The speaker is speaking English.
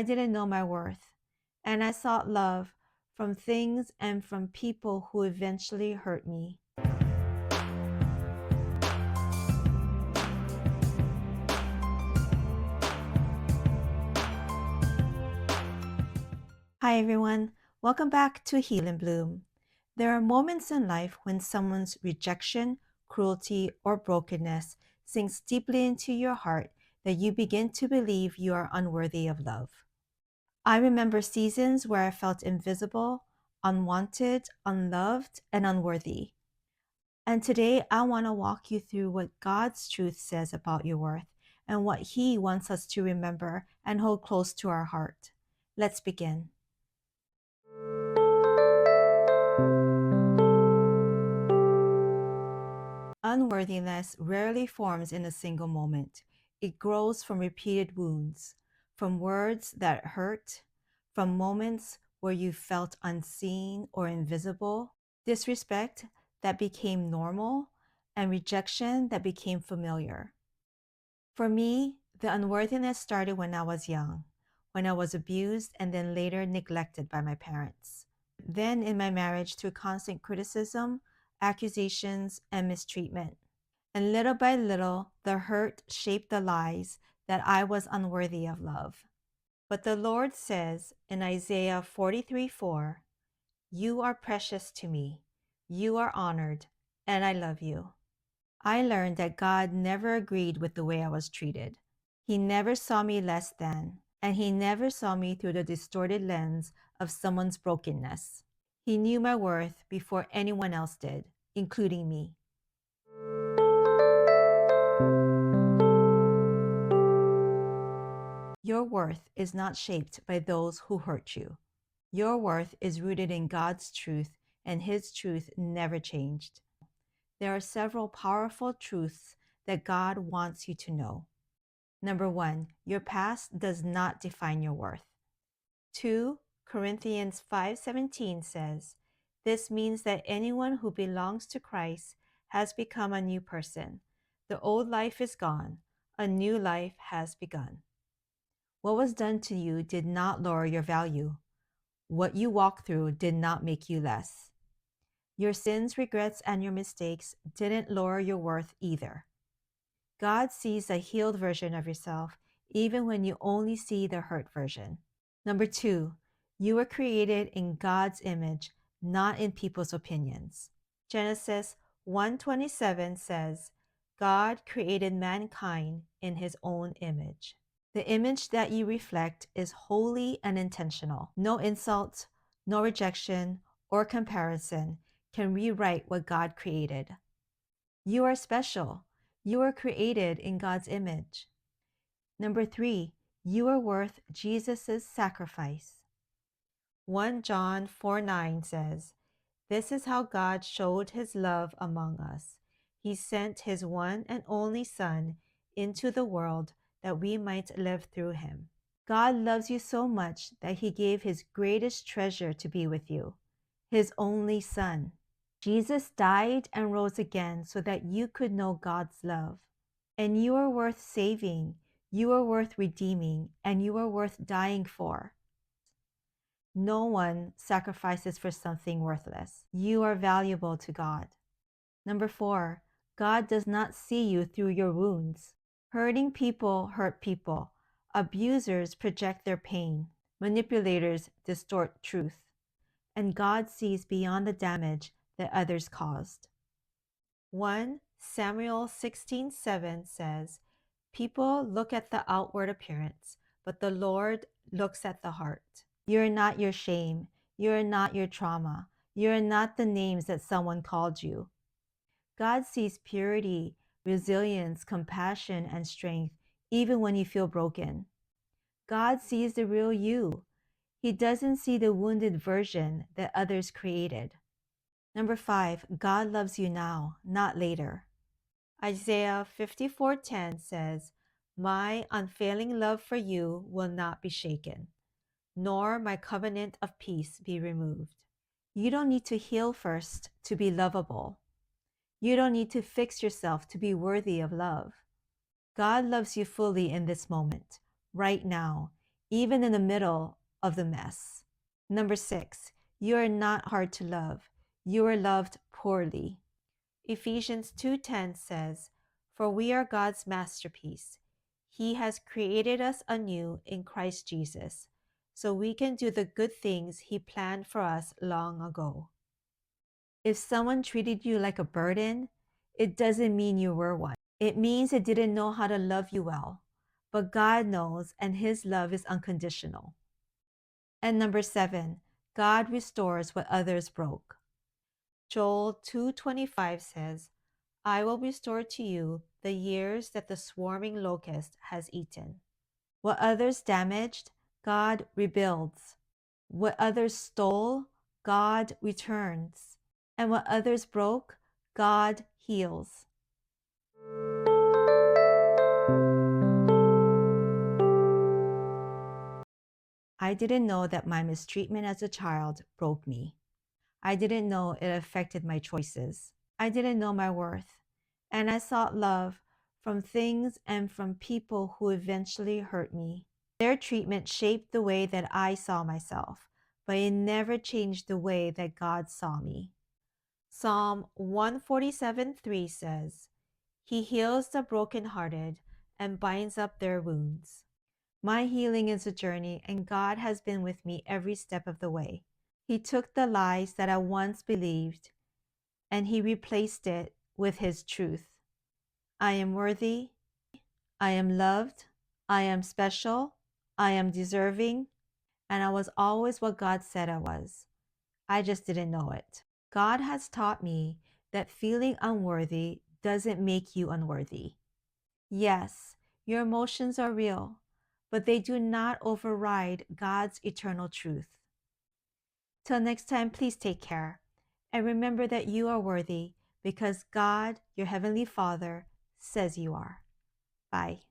I didn't know my worth, and I sought love from things and from people who eventually hurt me. Hi everyone, welcome back to Heal and Bloom. There are moments in life when someone's rejection, cruelty, or brokenness sinks deeply into your heart that you begin to believe you are unworthy of love. I remember seasons where I felt invisible, unwanted, unloved, and unworthy. And today I want to walk you through what God's truth says about your worth and what He wants us to remember and hold close to our heart. Let's begin. Unworthiness rarely forms in a single moment. It grows from repeated wounds, from words that hurt, from moments where you felt unseen or invisible, disrespect that became normal, and rejection that became familiar. For me, the unworthiness started when I was young, when I was abused and then later neglected by my parents. Then in my marriage through constant criticism, accusations, and mistreatment. And little by little, the hurt shaped the lies that I was unworthy of love. But the Lord says in Isaiah 43:4, "You are precious to me, you are honored, and I love you." I learned that God never agreed with the way I was treated. He never saw me less than, and He never saw me through the distorted lens of someone's brokenness. He knew my worth before anyone else did, including me. Your worth is not shaped by those who hurt you. Your worth is rooted in God's truth, and His truth never changed. There are several powerful truths that God wants you to know. Number 1, your past does not define your worth. 2 Corinthians 5:17 says, "This means that anyone who belongs to Christ has become a new person. The old life is gone, a new life has begun." What was done to you did not lower your value. What you walked through did not make you less. Your sins, regrets, and your mistakes didn't lower your worth either. God sees a healed version of yourself even when you only see the hurt version. Number 2, you were created in God's image, not in people's opinions. Genesis 1:27 says, "God created mankind in His own image." The image that you reflect is holy and intentional. No insult, no rejection, or comparison can rewrite what God created. You are special. You are created in God's image. Number 3, you are worth Jesus' sacrifice. 1 John 4:9 says, "This is how God showed His love among us. He sent His one and only Son into the world that we might live through Him." God loves you so much that He gave His greatest treasure to be with you, His only Son. Jesus died and rose again so that you could know God's love. And you are worth saving, you are worth redeeming, and you are worth dying for. No one sacrifices for something worthless. You are valuable to God. Number 4, God does not see you through your wounds. Hurting people hurt people. Abusers project their pain. Manipulators distort truth. And God sees beyond the damage that others caused. 1 Samuel 16:7 says, "People look at the outward appearance, but the Lord looks at the heart." You're not your shame. You're not your trauma. You're not the names that someone called you. God sees purity, resilience, compassion, and strength, even when you feel broken. God sees the real you. He doesn't see the wounded version that others created. Number 5, God loves you now, not later. Isaiah 54:10 says, "My unfailing love for you will not be shaken, nor my covenant of peace be removed." You don't need to heal first to be lovable. You don't need to fix yourself to be worthy of love. God loves you fully in this moment, right now, even in the middle of the mess. Number 6, you are not hard to love. You are loved poorly. Ephesians 2:10 says, "For we are God's masterpiece. He has created us anew in Christ Jesus, so we can do the good things He planned for us long ago." If someone treated you like a burden, it doesn't mean you were one. It means they didn't know how to love you well. But God knows, and His love is unconditional. And number 7, God restores what others broke. Joel 2:25 says, "I will restore to you the years that the swarming locust has eaten." What others damaged, God rebuilds. What others stole, God returns. And what others broke, God heals. I didn't know that my mistreatment as a child broke me. I didn't know it affected my choices. I didn't know my worth. And I sought love from things and from people who eventually hurt me. Their treatment shaped the way that I saw myself, but it never changed the way that God saw me. Psalm 147:3 says, "He heals the brokenhearted and binds up their wounds." My healing is a journey, and God has been with me every step of the way. He took the lies that I once believed, and He replaced it with His truth. I am worthy. I am loved. I am special. I am deserving. And I was always what God said I was. I just didn't know it. God has taught me that feeling unworthy doesn't make you unworthy. Yes, your emotions are real, but they do not override God's eternal truth. Till next time, please take care. And remember that you are worthy because God, your Heavenly Father, says you are. Bye.